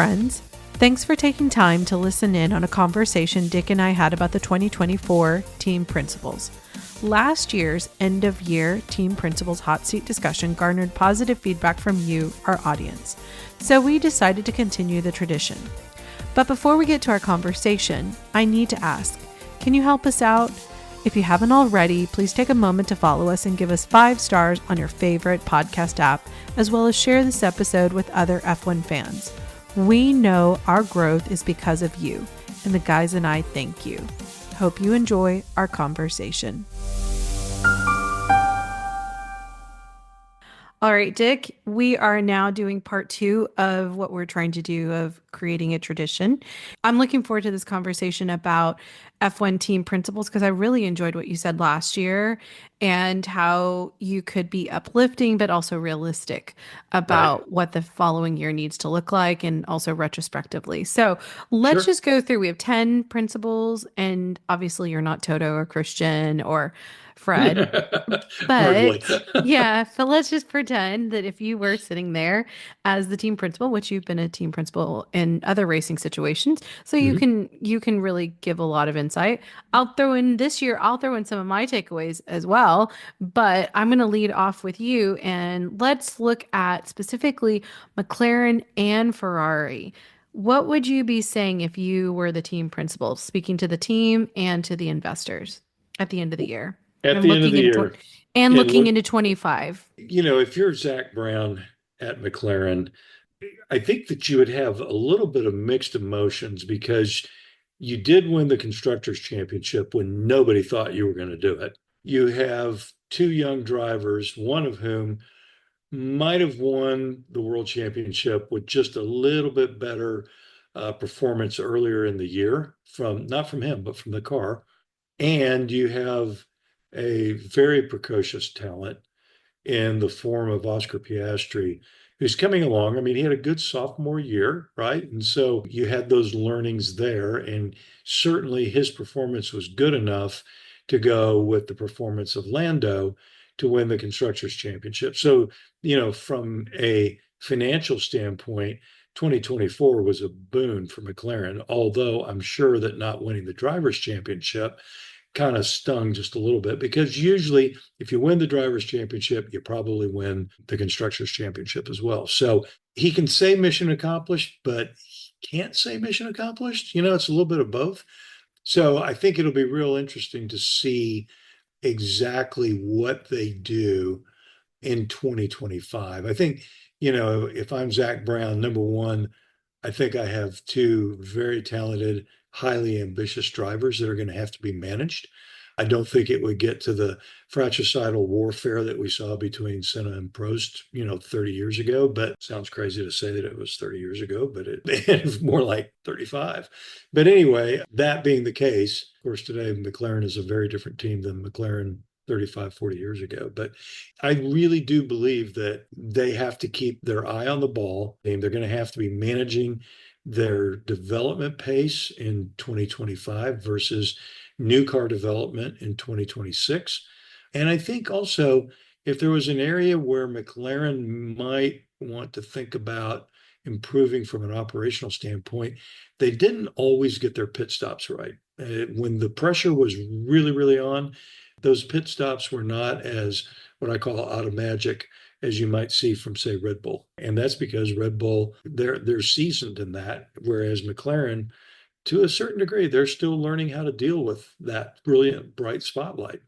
friends. Thanks for taking time to listen in on a conversation Dick and I had about the 2024 team principals. Last year's end-of-year team principals hot seat discussion garnered positive feedback from you, our audience, so we decided to continue the tradition. But before we get to our conversation, I need to ask, can you help us out? If you haven't already, please take a moment to follow us and give us 5 stars on your favorite podcast app, as well as share this episode with other F1 fans. We know our growth is because of you, and the guys and I thank you. Hope you enjoy our conversation. All right, Dick, we are now doing part 2 of what we're trying to do of creating a tradition. I'm looking forward to this conversation about F1 team principles because I really enjoyed what you said last year and how you could be uplifting but also realistic about what the following year needs to look like and also retrospectively. So let's just go through. We have 10 principles, and obviously you're not Toto or Christian or Fred. Hardly. But yeah, so let's just pretend that if you were sitting there as the team principal, which you've been a team principal in other racing situations, so you can really give a lot of insight. I'll throw in some of my takeaways as well, but I'm going to lead off with you and let's look at specifically McLaren and Ferrari. What would you be saying if you were the team principal, speaking to the team and to the investors at the end of the year? At And the end of looking the into year, and looking look, into 25. if you're Zach Brown at McLaren, I think that you would have a little bit of mixed emotions because you did win the Constructors' Championship when nobody thought you were going to do it. You have 2 young drivers, one of whom might have won the World Championship with just a little bit better performance earlier in the year, from not from him, but from the car. And you have a very precocious talent in the form of Oscar Piastri, who's coming along. I mean, he had a good sophomore year, right? And so you had those learnings there. And certainly his performance was good enough to go with the performance of Lando to win the Constructors' Championship. So, from a financial standpoint, 2024 was a boon for McLaren, although I'm sure that not winning the Drivers' Championship kind of stung just a little bit because usually if you win the Drivers' Championship, you probably win the Constructors' Championship as well. So he can say mission accomplished, but he can't say mission accomplished. It's a little bit of both. So I think it'll be real interesting to see exactly what they do in 2025. I think, if I'm Zach Brown, number one, I think I have 2 very talented, highly ambitious drivers that are going to have to be managed. I don't think it would get to the fratricidal warfare that we saw between Senna and Prost, 30 years ago. But sounds crazy to say that it was 30 years ago, but it was more like 35. But anyway, that being the case, of course, today McLaren is a very different team than McLaren 35, 40 years ago. But I really do believe that they have to keep their eye on the ball. They're going to have to be managing their development pace in 2025 versus new car development in 2026. And I think also if there was an area where McLaren might want to think about improving from an operational standpoint, they didn't always get their pit stops right. When the pressure was really, really on, those pit stops were not as what I call automagic as you might see from, say, Red Bull. And that's because Red Bull, they're seasoned in that, whereas McLaren, to a certain degree, they're still learning how to deal with that brilliant, bright spotlight.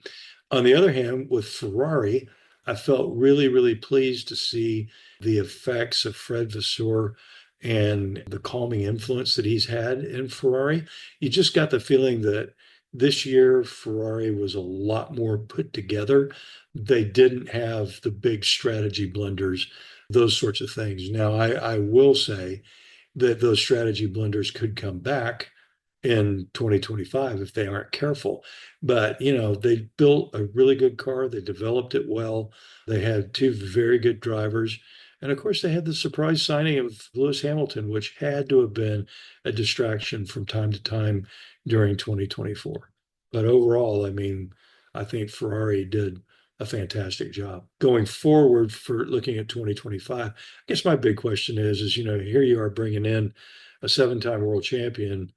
On the other hand, with Ferrari, I felt really, really pleased to see the effects of Fred Vasseur and the calming influence that he's had in Ferrari. You just got the feeling that this year, Ferrari was a lot more put together. They didn't have the big strategy blunders, those sorts of things. Now, I will say that those strategy blunders could come back in 2025 if they aren't careful. But, they built a really good car. They developed it well. They had 2 very good drivers. And of course, they had the surprise signing of Lewis Hamilton, which had to have been a distraction from time to time during 2024. But overall, I mean, I think Ferrari did a fantastic job. Going forward for looking at 2025, I guess my big question is, here you are bringing in a seven-time world champion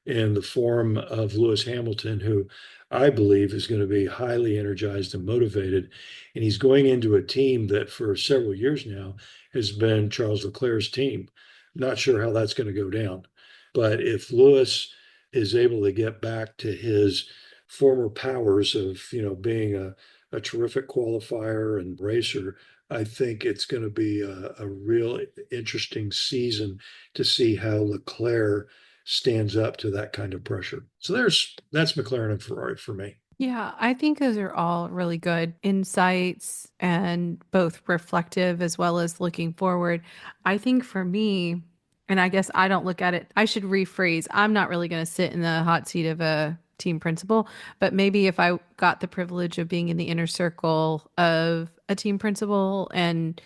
in the form of Lewis Hamilton, who I believe is going to be highly energized and motivated. And he's going into a team that for several years now has been Charles Leclerc's team. Not sure how that's going to go down. But if Lewis is able to get back to his former powers of, being a terrific qualifier and racer, I think it's going to be a real interesting season to see how Leclerc stands up to that kind of pressure. So that's McLaren and Ferrari for me. Yeah, I think those are all really good insights and both reflective as well as looking forward. I think for me, and I guess I don't look at it, I should rephrase. I'm not really going to sit in the hot seat of a team principal, but maybe if I got the privilege of being in the inner circle of a team principal and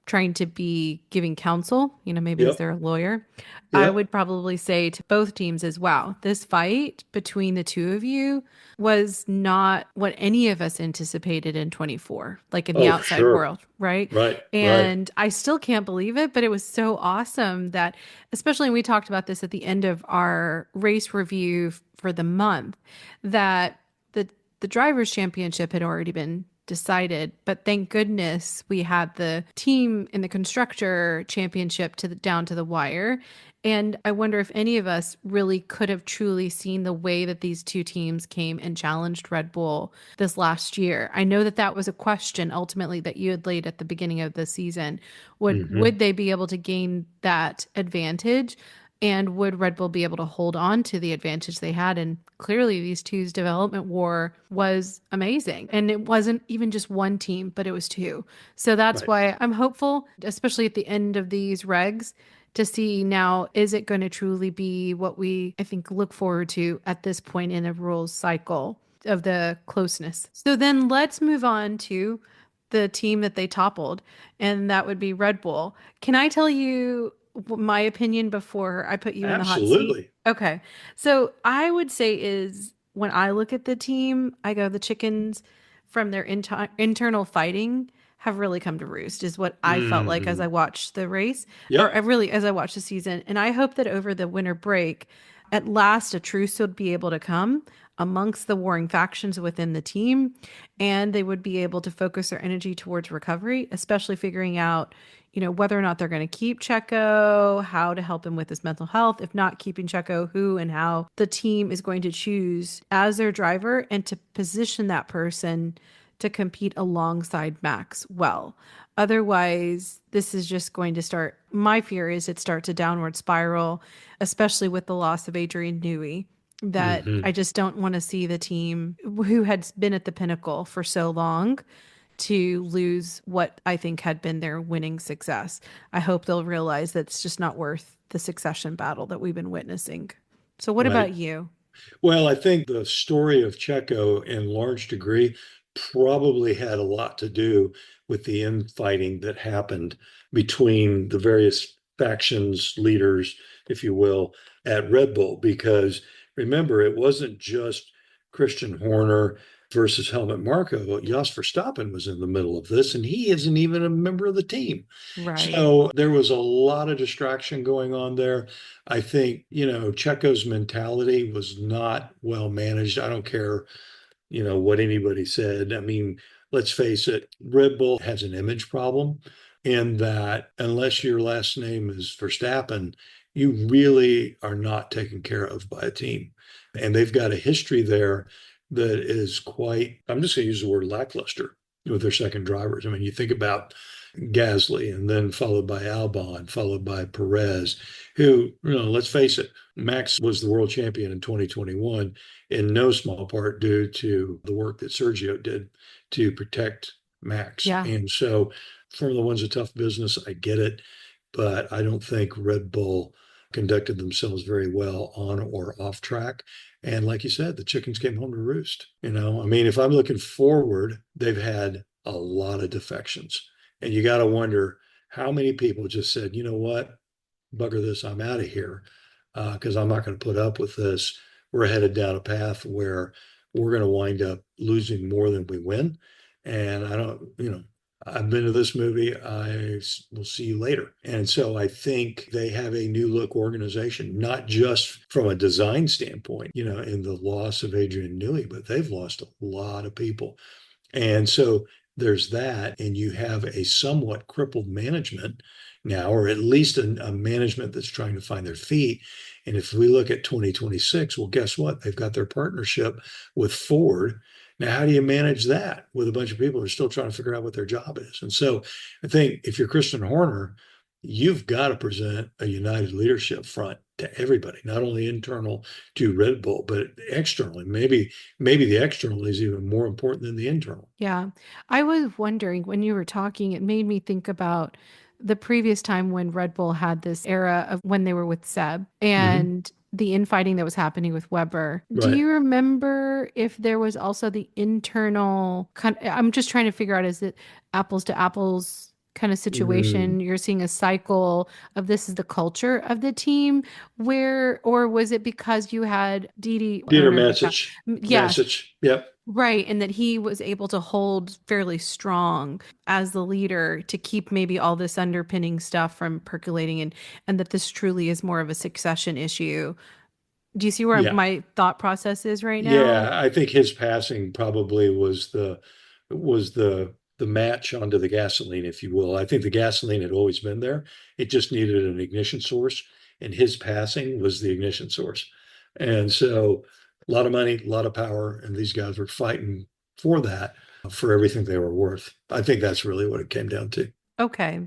trying to be giving counsel, maybe as Yep. their lawyer, I Yep. would probably say to both teams as well, this fight between the two of you was not what any of us anticipated in 24, like in the Oh, outside sure. world, right? Right. Right. And I still can't believe it, but it was so awesome that, especially when we talked about this at the end of our race review for the month, that the drivers' championship had already been decided, but thank goodness we had the team in the constructor championship down to the wire. And I wonder if any of us really could have truly seen the way that these two teams came and challenged Red Bull this last year. I know that that was a question ultimately that you had laid at the beginning of the season. Hmm. Would they be able to gain that advantage? And would Red Bull be able to hold on to the advantage they had? And clearly, these two's development war was amazing. And it wasn't even just one team, but it was two. So that's Right. why I'm hopeful, especially at the end of these regs, to see now, is it going to truly be what we, I think, look forward to at this point in a rules cycle of the closeness? So then let's move on to the team that they toppled, and that would be Red Bull. Can I tell you my opinion before I put you in the hot seat? Absolutely. Okay. So I would say is when I look at the team, I go the chickens from their internal fighting have really come to roost is what I felt like as Hmm. I watched the race or Yep. really as I watched the season. And I hope that over the winter break, at last a truce would be able to come amongst the warring factions within the team, and they would be able to focus their energy towards recovery, especially figuring out, whether or not they're going to keep Checo, how to help him with his mental health. If not keeping Checo, who and how the team is going to choose as their driver and to position that person to compete alongside Max well. Otherwise, this is just going to start. My fear is it starts a downward spiral, especially with the loss of Adrian Newey. That I Hmm. just don't want to see the team who had been at the pinnacle for so long to lose what I think had been their winning success. I hope they'll realize that it's just not worth the succession battle that we've been witnessing. So, what Right. about you? Well, I think the story of Checo in large degree probably had a lot to do with the infighting that happened between the various factions, leaders, if you will, at Red Bull. Because remember, it wasn't just Christian Horner versus Helmut Marko. Jos Verstappen was in the middle of this, and he isn't even a member of the team. Right. So there was a lot of distraction going on there. I think, Checo's mentality was not well managed. I don't care, what anybody said. I mean, let's face it, Red Bull has an image problem in that unless your last name is Verstappen, you really are not taken care of by a team. And they've got a history there that is quite, I'm just going to use the word lackluster with their second drivers. I mean, you think about Gasly, and then followed by Albon, followed by Perez, who, let's face it, Max was the world champion in 2021 in no small part due to the work that Sergio did to protect Max. Yeah. And so Formula One's a tough business. I get it, but I don't think Red Bull conducted themselves very well on or off track. And like you said, the chickens came home to roost. I mean, if I'm looking forward, they've had a lot of defections. And you got to wonder how many people just said, you know what, bugger this, I'm out of here because I'm not going to put up with this. We're headed down a path where we're going to wind up losing more than we win. And I don't, I've been to this movie. Will see you later. And so I think they have a new look organization, not just from a design standpoint, in the loss of Adrian Newey, but they've lost a lot of people. And so there's that, and you have a somewhat crippled management now, or at least a management that's trying to find their feet. And if we look at 2026, well, guess what? They've got their partnership with Ford. Now, how do you manage that with a bunch of people who are still trying to figure out what their job is? And so I think if you're Christian Horner, you've got to present a united leadership front to everybody, not only internal to Red Bull, but externally. Maybe the external is even more important than the internal. Yeah. I was wondering when you were talking, it made me think about the previous time when Red Bull had this era of when they were with Seb Hmm. and the infighting that was happening with Weber. Do Right. you remember if there was also the internal I'm just trying to figure out, is it apples to apples kind of Mm. situation? You're seeing a cycle of this is the culture of the team where, or was it because you had Didi, I don't Dieter remember the guy. Matzich. Yes. Matzich. Yep. Right. And that he was able to hold fairly strong as the leader to keep maybe all this underpinning stuff from percolating, and that this truly is more of a succession issue. Do you see where Yeah. my thought process is right now? Yeah. I think his passing probably was the match onto the gasoline, if you will. I think the gasoline had always been there. It just needed an ignition source, and his passing was the ignition source. And so a lot of money, a lot of power, and these guys were fighting for that, for everything they were worth. I think that's really what it came down to. Okay.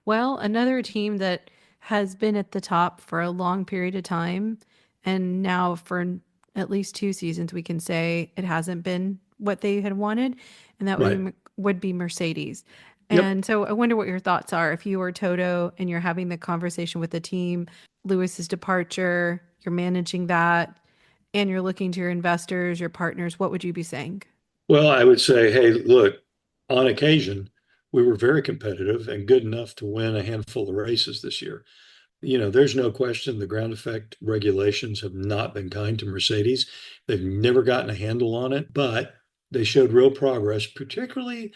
Well, another team that has been at the top for a long period of time, and now for at least 2 seasons, we can say it hasn't been what they had wanted, and that Right. would be Mercedes. Yep. And so I wonder what your thoughts are if you were Toto and you're having the conversation with the team, Lewis's departure, you're managing that, and you're looking to your investors, your partners, what would you be saying? Well, I would say, hey, look, on occasion, we were very competitive and good enough to win a handful of races this year. There's no question the ground effect regulations have not been kind to Mercedes. They've never gotten a handle on it, but they showed real progress, particularly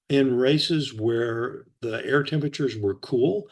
in races where the air temperatures were cool.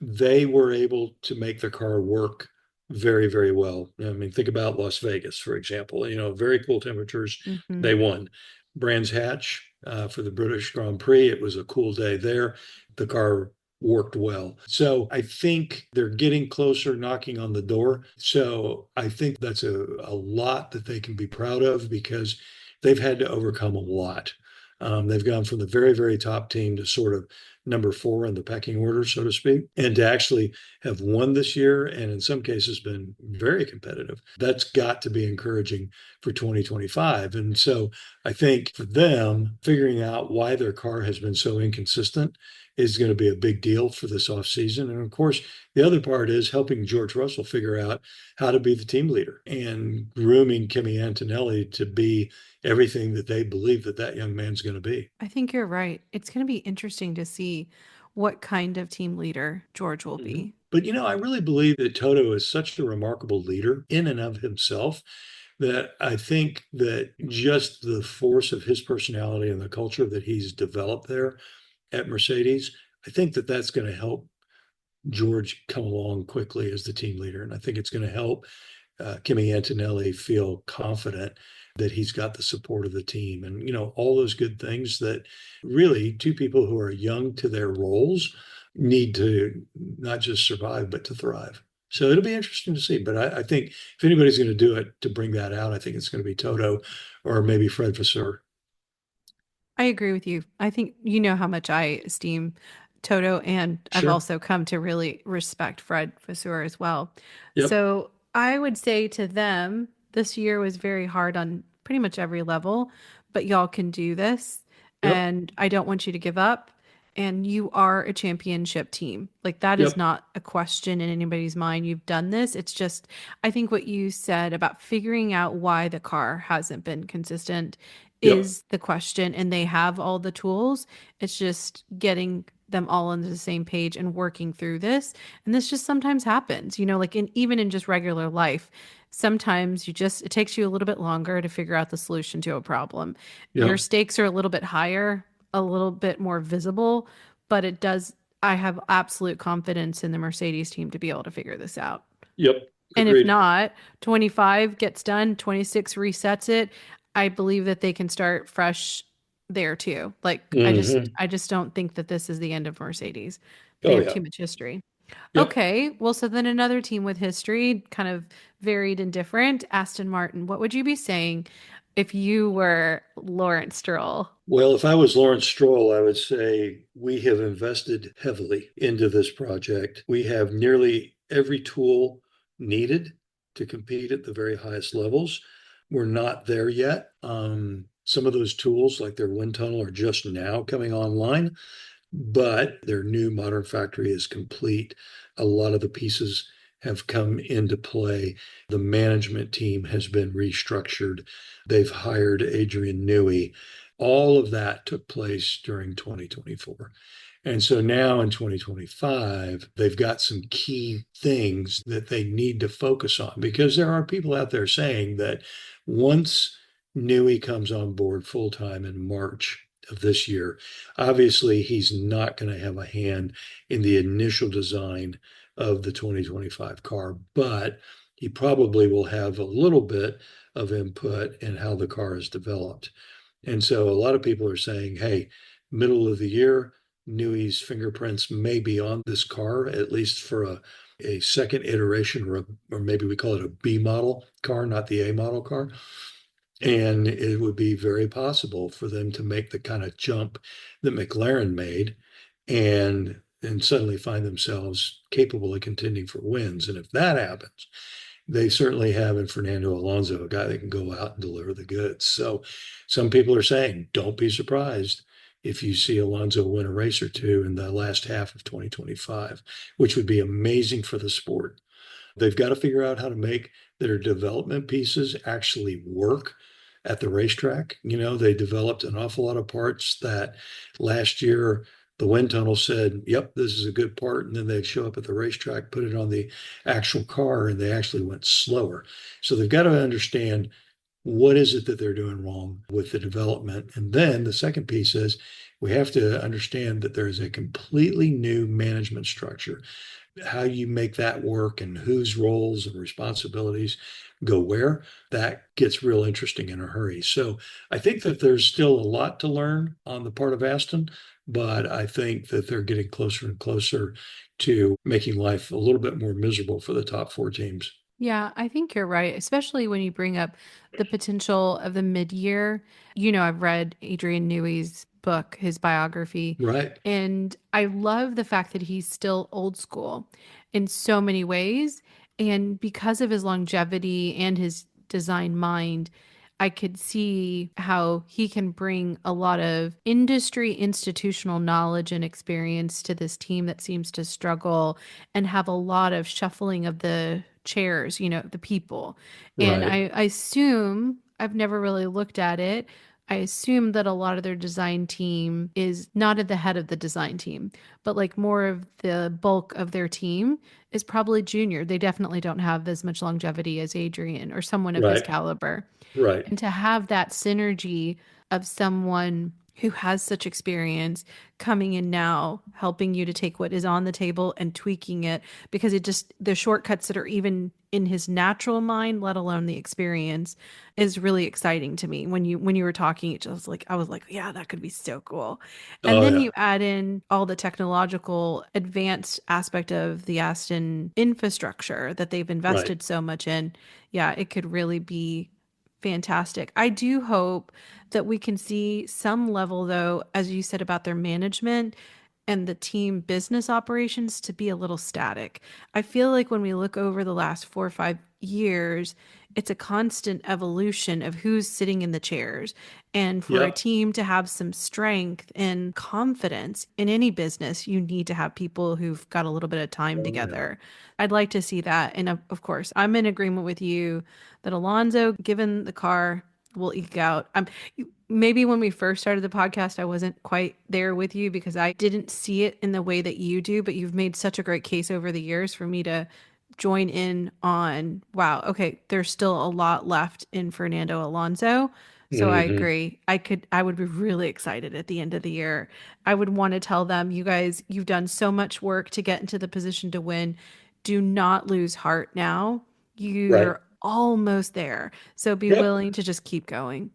They were able to make the car work very, very well. I mean, think about Las Vegas, for example. Very cool temperatures. Hmm. They won. Brands Hatch for the British Grand Prix. It was a cool day there. The car worked well. So I think they're getting closer, knocking on the door. So I think that's a lot that they can be proud of because they've had to overcome a lot. They've gone from the very, very top team to sort of number four in the pecking order, so to speak, and to actually have won this year and in some cases been very competitive. That's got to be encouraging for 2025. And so I think for them, figuring out why their car has been so inconsistent is going to be a big deal for this offseason. And of course, the other part is helping George Russell figure out how to be the team leader and grooming Kimi Antonelli to be everything that they believe that young man's going to be. I think you're right. It's going to be interesting to see what kind of team leader George will Mhm. be. But I really believe that Toto is such a remarkable leader in and of himself that I think that just the force of his personality and the culture that he's developed there at Mercedes, I think that that's going to help George come along quickly as the team leader. And I think it's going to help Kimi Antonelli feel confident that he's got the support of the team and, all those good things that really two people who are young to their roles need to not just survive, but to thrive. So it'll be interesting to see. But I think if anybody's going to do it to bring that out, I think it's going to be Toto or maybe Fred Vasseur. I agree with you. I think you know how much I esteem Toto, and I've Sure. also come to really respect Fred Vasseur as well. Yep. So I would say to them, this year was very hard on pretty much every level, but y'all can do this. Yep. And I don't want you to give up. And you are a championship team. Like that is Yep. not a question in anybody's mind. You've done this. It's just, I think what you said about figuring out why the car hasn't been consistent Yep. is the question, and they have all the tools. It's just getting them all on the same page and working through this. And this just sometimes happens, you know, like even in just regular life. Sometimes it takes you a little bit longer to figure out the solution to a problem. Your Yep. stakes are a little bit higher, a little bit more visible, but I have absolute confidence in the Mercedes team to be able to figure this out. Yep. And if Agreed. not, 25 gets done, 26 resets it. I believe that they can start fresh there too. Like Hmm. I just don't think that this is the end of Mercedes. They Oh have yeah. too much history. Yep. Okay, well, so then another team with history, kind of varied and different, Aston Martin. What would you be saying if you were Lawrence Stroll? Well, if I was Lawrence Stroll, I would say we have invested heavily into this project. We have nearly every tool needed to compete at the very highest levels. We're not there yet. Some of those tools, like their wind tunnel, are just now coming online, but their new modern factory is complete. A lot of the pieces have come into play. The management team has been restructured. They've hired Adrian Newey. All of that took place during 2024. And so now in 2025, they've got some key things that they need to focus on because there are people out there saying that once Newey comes on board full time in March of this year, obviously he's not going to have a hand in the initial design of the 2025 car, but he probably will have a little bit of input in how the car is developed. And so a lot of people are saying, hey, middle of the year, Newey's fingerprints may be on this car, at least for a second iteration, or maybe we call it a B model car, not the A model car. And it would be very possible for them to make the kind of jump that McLaren made and suddenly find themselves capable of contending for wins. And if that happens, they certainly have in Fernando Alonso a guy that can go out and deliver the goods. So some people are saying, don't be surprised if you see Alonso win a race or two in the last half of 2025, which would be amazing for the sport. They've got to figure out how to make their development pieces actually work at the racetrack. You know, they developed an awful lot of parts that last year the wind tunnel said, yep, this is a good part. And then they'd show up at the racetrack, put it on the actual car, and they actually went slower. So they've got to understand what is it that they're doing wrong with the development. And then the second piece is we have to understand that there is a completely new management structure. How you make that work and whose roles and responsibilities go where, that gets real interesting in a hurry. So I think that there's still a lot to learn on the part of Aston, but I think that they're getting closer and closer to making life a little bit more miserable for the top four teams. Yeah, I think you're right, especially when you bring up the potential of the mid-year. You know, I've read Adrian Newey's book, his biography, Right, and I love the fact that he's still old school in so many ways. And because of his longevity and his design mind, I could see how he can bring a lot of industry institutional knowledge and experience to this team that seems to struggle and have a lot of shuffling of the chairs, you know, the people. And right, I assume, I've never really looked at it. I assume that a lot of their design team is not at the head of the design team, but like more of the bulk of their team is probably junior. They definitely don't have as much longevity as Adrian or someone of his right, caliber. right, And to have that synergy of someone who has such experience coming in now, helping you to take what is on the table and tweaking it, because it just, the shortcuts that are even in his natural mind, let alone the experience, is really exciting to me. When you were talking, it just like, I was like, yeah, that could be so cool. And oh then yeah, you add in all the technological advanced aspect of the Aston infrastructure that they've right, invested so much in. Yeah, it could really be fantastic. I do hope that we can see some level, though, as you said about their management and the team business operations to be a little static. I feel like when we look over the last 4 or 5 years, it's a constant evolution of who's sitting in the chairs. And for a yep, team to have some strength and confidence in any business, you need to have people who've got a little bit of time oh yeah, together. I'd like to see that. And of course, I'm in agreement with you that Alonso, given the car, we'll eke out. Maybe when we first started the podcast, I wasn't quite there with you because I didn't see it in the way that you do, but you've made such a great case over the years for me to join in on, wow, okay, there's still a lot left in Fernando Alonso. So I Hmm. agree. I would be really excited at the end of the year. I would want to tell them, you guys, you've done so much work to get into the position to win. Do not lose heart now. Right. You're almost there. So be Yep. willing to just keep going.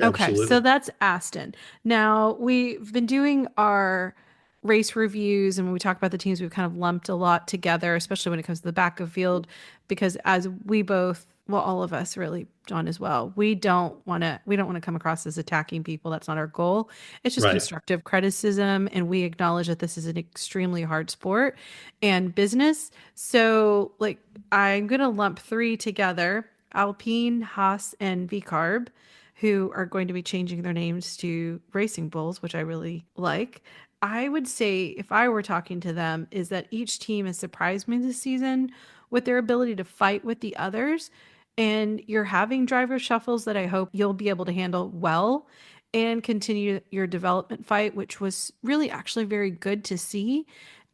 Okay, so Absolutely. that's Aston. Now, we've been doing our race reviews, and when we talk about the teams, we've kind of lumped a lot together, especially when it comes to the back of field, because as we both, well, all of us really, John as well, we don't want to come across as attacking people. That's not our goal. It's just Right. constructive criticism, and we acknowledge that this is an extremely hard sport and business. So, like, I'm gonna lump three together: Alpine, Haas, and VCarb, who are going to be changing their names to Racing Bulls, which I really like. I would say, if I were talking to them, is that each team has surprised me this season with their ability to fight with the others. And you're having driver shuffles that I hope you'll be able to handle well and continue your development fight, which was really actually very good to see.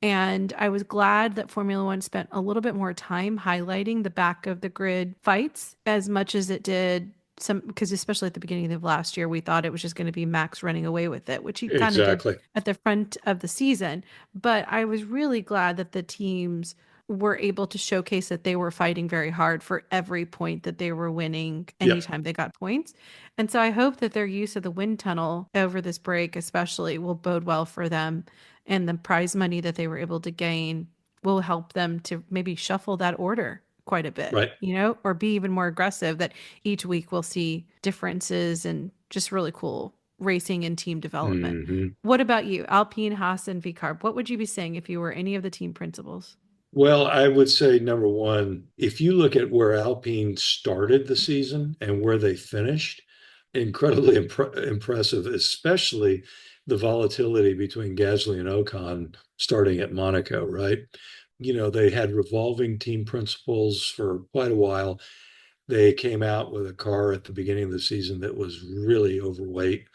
And I was glad that Formula One spent a little bit more time highlighting the back of the grid fights as much as it did some, because especially at the beginning of last year, we thought it was just going to be Max running away with it, which he kind of did Exactly. at the front of the season. But I was really glad that the teams were able to showcase that they were fighting very hard for every point that they were winning Yep. anytime they got points. And so I hope that their use of the wind tunnel over this break, especially, will bode well for them. And the prize money that they were able to gain will help them to maybe shuffle that order quite a bit, Right. or be even more aggressive, that each week we'll see differences and just really cool racing and team development. Hmm. What about you, Alpine, Haas, and VCarb? What would you be saying if you were any of the team principals? Well, I would say number one, if you look at where Alpine started the season and where they finished, incredibly impressive, especially the volatility between Gasly and Ocon starting at Monaco, right? They had revolving team principals for quite a while. They came out with a car at the beginning of the season that was really overweight,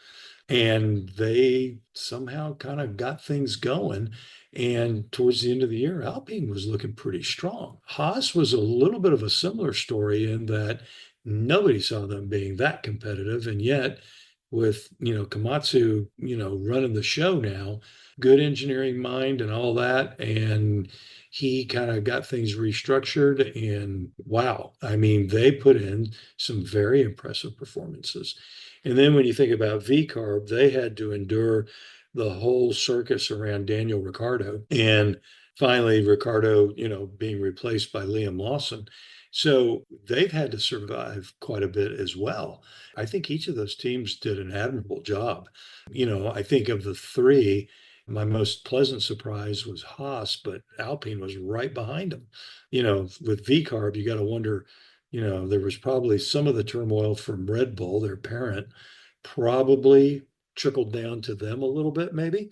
and they somehow kind of got things going. And towards the end of the year, Alpine was looking pretty strong. Haas was a little bit of a similar story in that nobody saw them being that competitive. And yet, with Komatsu, running the show now, good engineering mind and all that, and he kind of got things restructured. And wow, I mean, they put in some very impressive performances. And then when you think about VCarb, they had to endure the whole circus around Daniel Ricciardo, and finally Ricciardo, being replaced by Liam Lawson. So they've had to survive quite a bit as well. I think each of those teams did an admirable job. I think of the three, my most pleasant surprise was Haas, but Alpine was right behind them. With VCarb, you got to wonder, there was probably some of the turmoil from Red Bull, their parent, probably trickled down to them a little bit, maybe.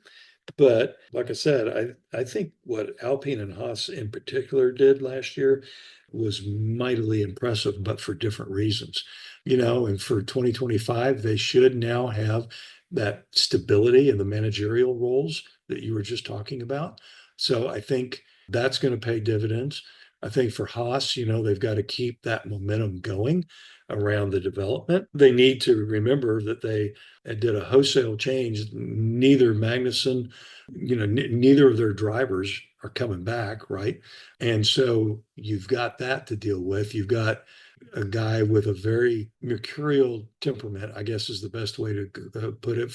But like I said, I think what Alpine and Haas in particular did last year was mightily impressive, but for different reasons. And for 2025, they should now have that stability in the managerial roles that you were just talking about. So I think that's going to pay dividends. I think for Haas, they've got to keep that momentum going around the development. They need to remember that they did a wholesale change. Neither Magnussen, neither of their drivers are coming back, right? And so you've got that to deal with. You've got a guy with a very mercurial temperament, I guess is the best way to put it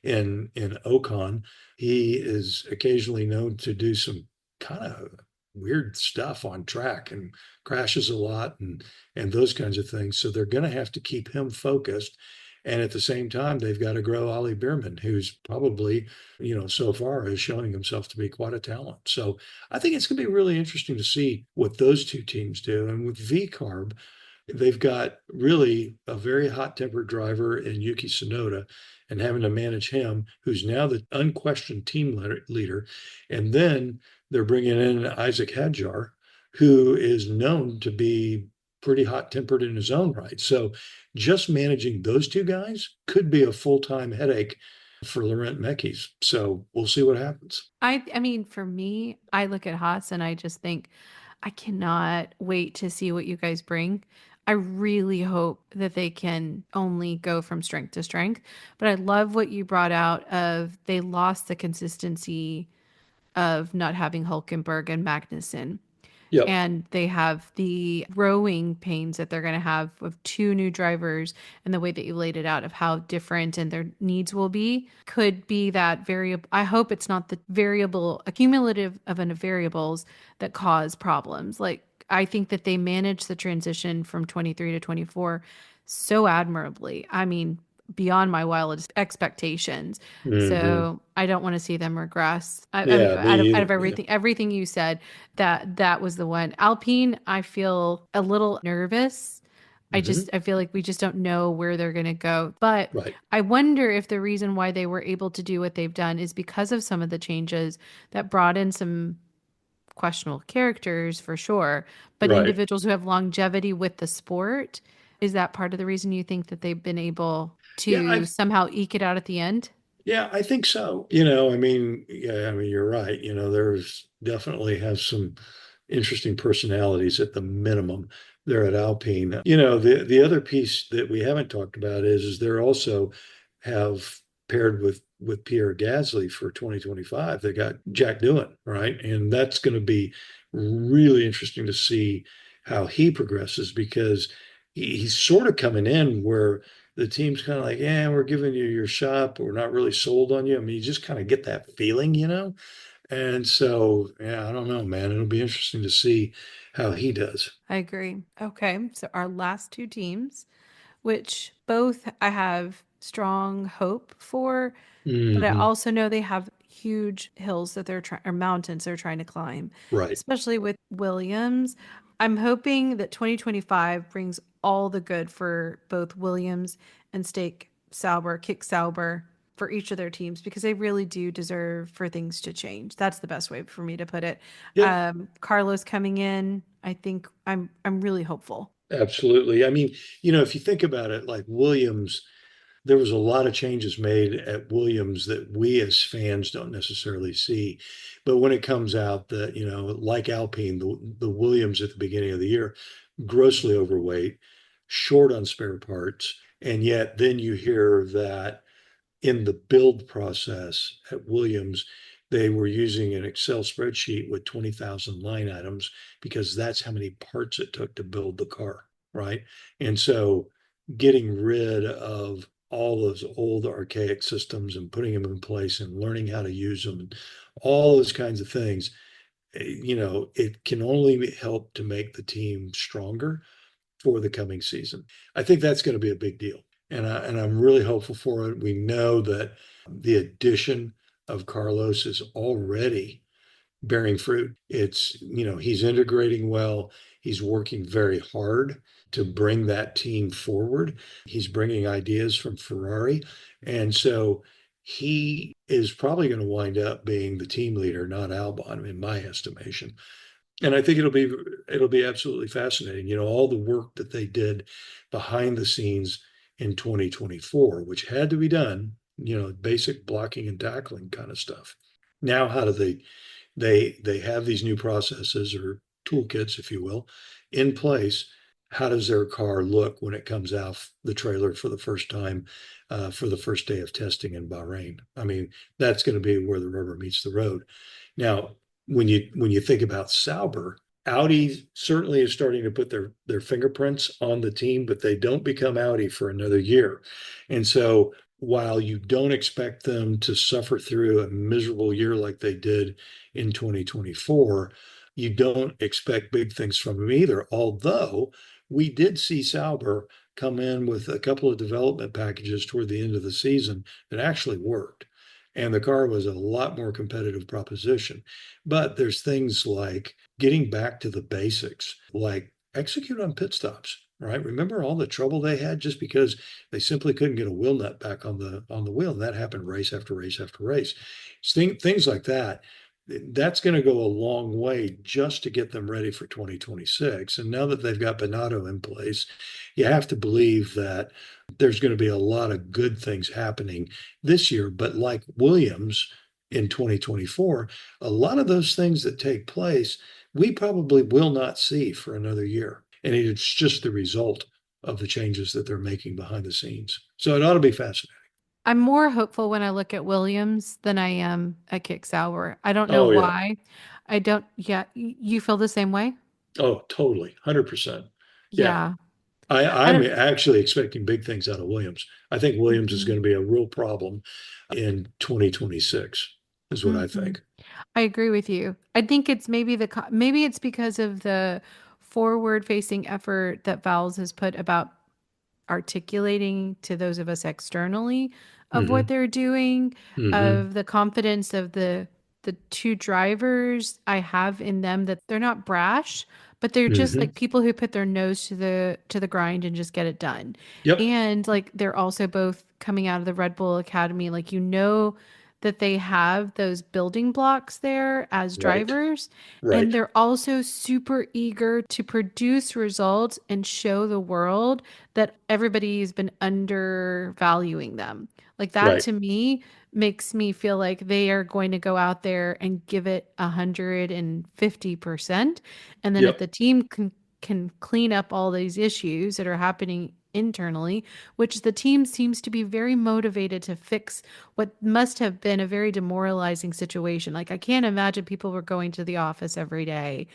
in Ocon. He is occasionally known to do some kind of weird stuff on track and crashes a lot and those kinds of things. So they're going to have to keep him focused. And at the same time, they've got to grow Ollie Bierman, who's probably, so far is showing himself to be quite a talent. So I think it's going to be really interesting to see what those two teams do. And with VCarb, they've got really a very hot tempered driver in Yuki Tsunoda, and having to manage him, who's now the unquestioned team leader. And then they're bringing in Isaac Hadjar, who is known to be pretty hot tempered in his own right. So just managing those two guys could be a full-time headache for Laurent Mekies. So we'll see what happens. I mean, for me, I look at Haas and I just think I cannot wait to see what you guys bring. I really hope that they can only go from strength to strength. But I love what you brought out of they lost the consistency of not having Hulkenberg and Magnussen. Yep. And they have the growing pains that they're going to have of two new drivers, and the way that you laid it out of how different and their needs will be could be that variable. I hope it's not the variable accumulative of variables that cause problems. Like, I think that they managed the transition from 23 to 24 so admirably. I mean, beyond my wildest expectations. Hmm. So I don't want to see them regress. Yeah, me Out of either. Yeah. everything you said, that was the one. Alpine, I feel a little nervous. Hmm. I feel like we just don't know where they're going to go. But Right. I wonder if the reason why they were able to do what they've done is because of some of the changes that brought in some questionable characters for sure, but Right. individuals who have longevity with the sport. Is that part of the reason you think that they've been able Yeah, to somehow eke it out at the end? yeah, I think so. I mean, yeah, I mean, you're right. There's definitely have some interesting personalities at the minimum there at Alpine. The other piece that we haven't talked about is they're also have paired with Pierre Gasly for 2025. They got Jack Doohan, right? And that's going to be really interesting to see how he progresses because he's sort of coming in where the team's kind of like, yeah, we're giving you your shot, but we're not really sold on you. I mean, you just kind of get that feeling. And so, yeah, I don't know, man. It'll be interesting to see how he does. I agree. Okay, so our last two teams, which both I have strong hope for, but I Hmm. also know they have huge hills that they're trying or mountains they're trying to climb, Right. especially with Williams. I'm hoping that 2025 brings all the good for both Williams and Kick Sauber for each of their teams because they really do deserve for things to change. That's the best way for me to put it. Yeah, Carlos coming in, I think I'm really hopeful. absolutely. I mean, if you think about it, like Williams, there was a lot of changes made at Williams that we as fans don't necessarily see. But when it comes out that, like Alpine, the Williams at the beginning of the year, grossly overweight, short on spare parts. And yet then you hear that in the build process at Williams, they were using an Excel spreadsheet with 20,000 line items because that's how many parts it took to build the car, right? And so getting rid of all those old archaic systems and putting them in place and learning how to use them, and all those kinds of things, it can only help to make the team stronger for the coming season. I think that's going to be a big deal. And I'm really hopeful for it. We know that the addition of Carlos is already bearing fruit. He's integrating well. He's working very hard to bring that team forward. He's bringing ideas from Ferrari. And so he is probably going to wind up being the team leader, not Albon, in my estimation. And I think it'll be absolutely fascinating. All the work that they did behind the scenes in 2024, which had to be done, basic blocking and tackling kind of stuff. Now, how do they have these new processes or toolkits, if you will, in place? How does their car look when it comes out the trailer for the first time for the first day of testing in Bahrain? I mean, that's going to be where the rubber meets the road. Now, when you think about Sauber, Audi certainly is starting to put their fingerprints on the team, but they don't become Audi for another year. And so while you don't expect them to suffer through a miserable year like they did in 2024, you don't expect big things from them either. Although we did see Sauber come in with a couple of development packages toward the end of the season that actually worked. And the car was a lot more competitive proposition. But there's things like getting back to the basics, like execute on pit stops, right? Remember all the trouble they had just because they simply couldn't get a wheel nut back on the wheel. And that happened race after race after race. Things like that. that's going to go a long way just to get them ready for 2026. And now that they've got Bonato in place, you have to believe that there's going to be a lot of good things happening this year. But like Williams in 2024, a lot of those things that take place, we probably will not see for another year. And it's just the result of the changes that they're making behind the scenes. So it ought to be fascinating. I'm more hopeful when I look at Williams than I am at Kick Sauer. I don't know Oh, yeah. why. I don't, yeah, you feel the same way? Oh, totally. 100%. Yeah. Yeah. I I'm don't, actually expecting big things out of Williams. I think Williams is mhm, going to be a real problem in 2026, is what I mhm. think. I agree with you. I think it's maybe maybe it's because of the forward facing effort that Valves has put about articulating to those of us externally of what Hmm. they're doing, Hmm. of the confidence of the two drivers I have in them that they're not brash, but they're just Hmm. like people who put their nose to the grind and just get it done. Yep. And like they're also both coming out of the Red Bull Academy, like you know that they have those building blocks there as Right. drivers. And Right. they're also super eager to produce results and show the world that everybody's been undervaluing them. Like that Right. to me makes me feel like they are going to go out there and give it 150%. And then if Yep. the team can clean up all these issues that are happening internally, which the team seems to be very motivated to fix what must have been a very demoralizing situation. Like I can't imagine people were going to the office every day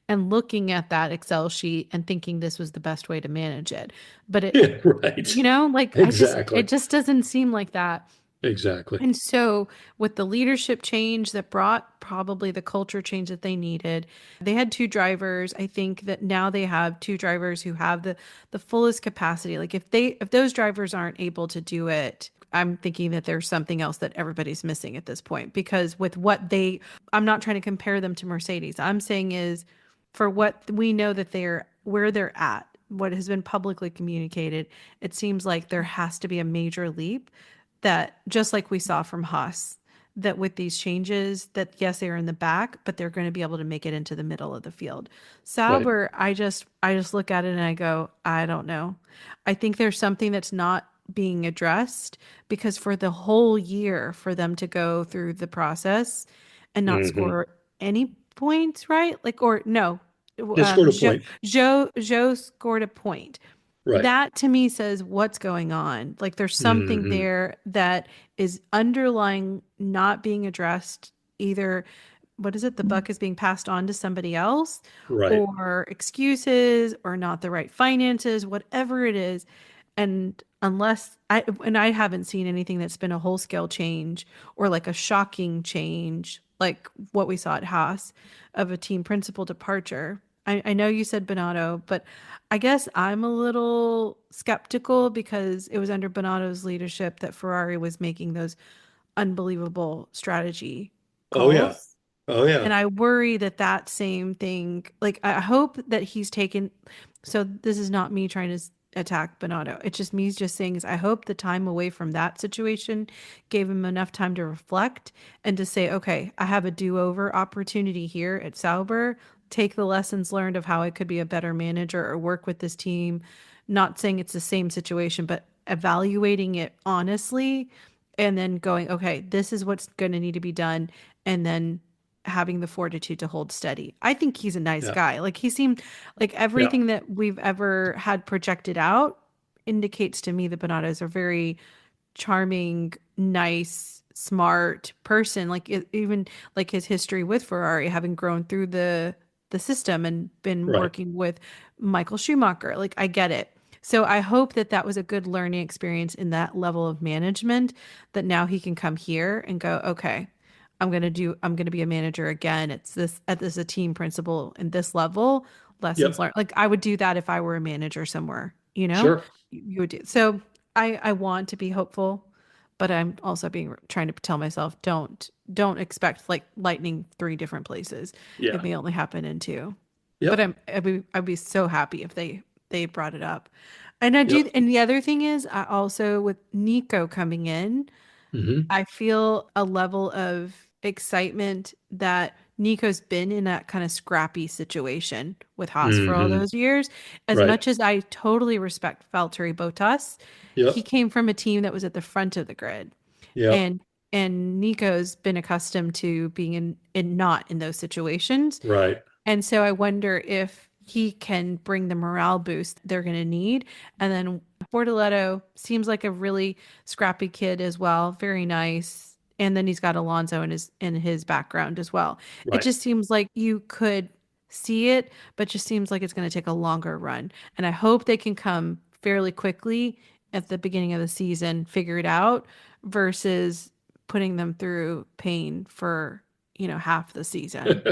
and looking at that Excel sheet and thinking this was the best way to manage it. But it, Yeah. Right. like Exactly. it just doesn't seem like that. Exactly. And so, with the leadership change that brought probably the culture change that they needed, they had two drivers. I think that now they have two drivers who have the fullest capacity. Like if those drivers aren't able to do it, I'm thinking that there's something else that everybody's missing at this point because with what I'm not trying to compare them to Mercedes. I'm saying is for what we know that they're where they're at, what has been publicly communicated, it seems like there has to be a major leap that just like we saw from Haas, that with these changes, that yes, they are in the back, but they're going to be able to make it into the middle of the field. Right. Sauber, I just look at it and I go, I don't know. I think there's something that's not being addressed because for the whole year for them to go through the process and not Hmm. score any points, right? Like or no, They scored a point. Joe scored a point. Right. That to me says what's going on. Like there's something Hmm. there that is underlying not being addressed. Either what is it? The buck is being passed on to somebody else, Right. or excuses, or not the right finances, whatever it is. And I haven't seen anything that's been a whole scale change or like a shocking change, like what we saw at Haas of a team principal departure. I know you said Bonato, but I guess I'm a little skeptical because it was under Bonato's leadership that Ferrari was making those unbelievable strategy Oh, yeah. calls. Oh, And yeah. I worry that that same thing, like, I hope that he's taken. So, this is not me trying to attack Bonato. It's just me just saying, is I hope the time away from that situation gave him enough time to reflect and to say, okay, I have a do over opportunity here at Sauber. Take the lessons learned of how I could be a better manager or work with this team. Not saying it's the same situation, but evaluating it honestly and then going, okay, this is what's going to need to be done. And then having the fortitude to hold steady. I think he's a nice Yeah. guy. Like he seemed like Yeah. everything that we've ever had projected out indicates to me that Bernardo is a very charming, nice, smart person. Like even like his history with Ferrari, having grown through the system and been Right. working with Michael Schumacher. Like I get it. So I hope that that was a good learning experience in that level of management that now he can come here and go, okay, I'm going to be a manager again. It's this at this a team principal in this level, lessons Yep. learned. Like I would do that if I were a manager somewhere, you know? Sure. You would do. So I want to be hopeful, but I'm also being trying to tell myself don't expect like lightning three different places. It Yeah. may only happen in two. But Yep. I'd be so happy if they brought it up. And I do Yep. and the other thing is I also with Nico coming in, Hmm. I feel a level of excitement that Nico's been in that kind of scrappy situation with Haas for all Hmm. those years. As Right. much as I totally respect Valtteri Bottas, he Yep. came from a team that was at the front of the grid. Yep. And Nico's been accustomed to being in not in those situations. Right. And so I wonder if he can bring the morale boost they're going to need. And then Bortoletto seems like a really scrappy kid as well, very nice. And then he's got Alonso in his background as well. It Right. just seems like you could see it, but just seems like it's going to take a longer run. And I hope they can come fairly quickly at the beginning of the season, figure it out versus putting them through pain for, half the season.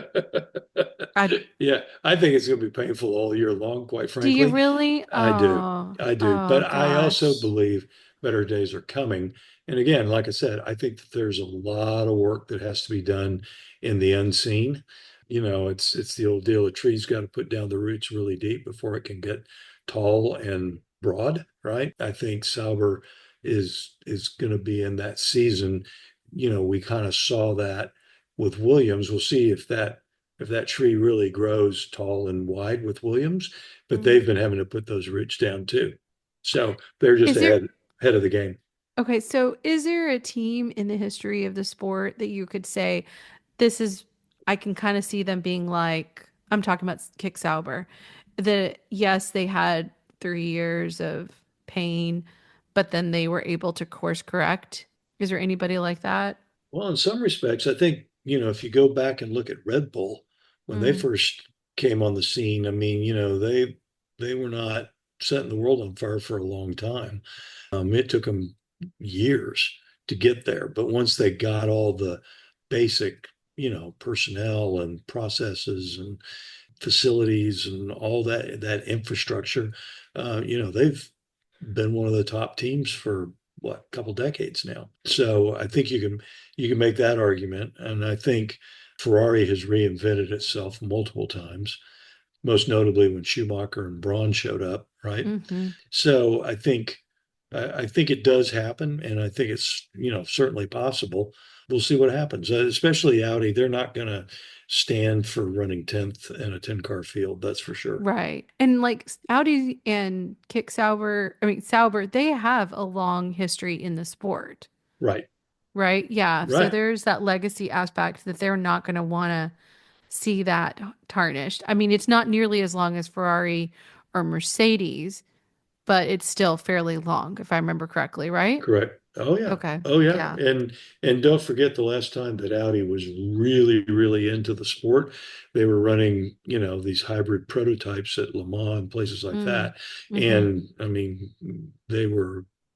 I Yeah, I think it's going to be painful all year long, quite Do you frankly. really? I do. Oh, I do. oh But I also gosh. believe better days are coming. And again, like I said, I think that there's a lot of work that has to be done in the unseen. It's the old deal. A tree's got to put down the roots really deep before it can get tall and broad, right? I think Sauber is going to be in that season. We kind of saw that with Williams. We'll see if that tree really grows tall and wide with Williams, but Mm. they've been having to put those roots down too. So they're just Is there ahead of the game. okay, so is there a team in the history of the sport that you could say this is I can kind of see them being like I'm talking about Kick Sauber, that yes, they had 3 years of pain, but then they were able to course correct. Is there anybody like that? Well, in some respects, I think, if you go back and look at Red Bull when they Mm, first came on the scene, I mean, they were not setting the world on fire for a long time. It took them years to get there, but once they got all the basic, personnel and processes and facilities and all that infrastructure, they've been one of the top teams for what, a couple decades now. So I think you can make that argument, and I think Ferrari has reinvented itself multiple times, most notably when Schumacher and Braun showed up, right? mm-hmm. So I think it does happen, and I think it's certainly possible. We'll see what happens. Especially Audi, they're not going to stand for running 10th in a 10-car field. That's for sure. Right. And like Audi and Kick Sauber, I mean Sauber, they have a long history in the sport, Right. right? Yeah. So Right. there's that legacy aspect that they're not going to want to see that tarnished. I mean, it's not nearly as long as Ferrari or Mercedes, but it's still fairly long, if I remember correctly, right? Correct. Oh yeah. Okay. Oh yeah. Yeah. And don't forget the last time that Audi was really, really into the sport, they were running, these hybrid prototypes at Le Mans and places like Mm. that. Mm-hmm. And I mean,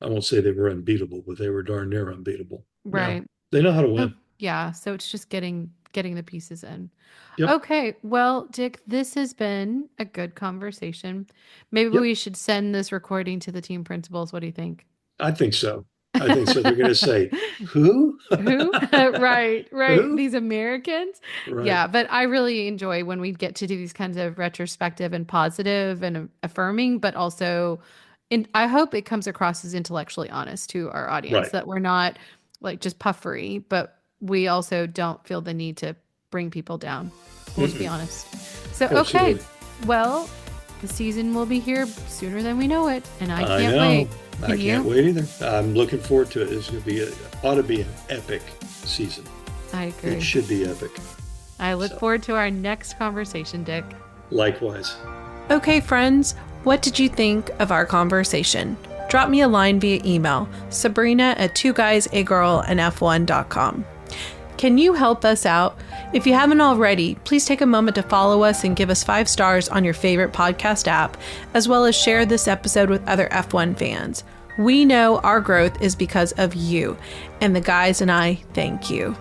I won't say they were unbeatable, but they were darn near unbeatable. Yeah. Right. They know how to Oh, win. yeah. So it's just getting the pieces in. Yep. Okay, well, Dick, this has been a good conversation. Maybe Yep. we should send this recording to the team principals. What do you think? I think so. I think so. They're going to say, who? Who? Right, right. Who? These Americans. Right. Yeah, but I really enjoy when we get to do these kinds of retrospective and positive and affirming, but also, I hope it comes across as intellectually honest to our audience Right. that we're not like just puffery, but we also don't feel the need to bring people down. We'll just be Mm-mm. honest. So, okay. Absolutely. Well, the season will be here sooner than we know it, and I I can't wait. know. I Can can't you? wait either. I'm looking forward to it. It's going to be ought to be an epic season. I It agree. should be epic. I look So, forward to our next conversation, Dick. likewise. Okay, friends, what did you think of our conversation? Drop me a line via email, Sabrina at 2guysagirlandf1.com. Can you help us out? If you haven't already, please take a moment to follow us and give us 5 stars on your favorite podcast app, as well as share this episode with other F1 fans. We know our growth is because of you, and the guys and I thank you.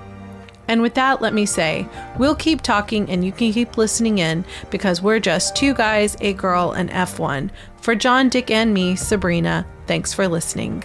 And with that, let me say, we'll keep talking and you can keep listening in because we're just 2 guys, a girl, and F1. For John, Dick, and me, Sabrina, thanks for listening.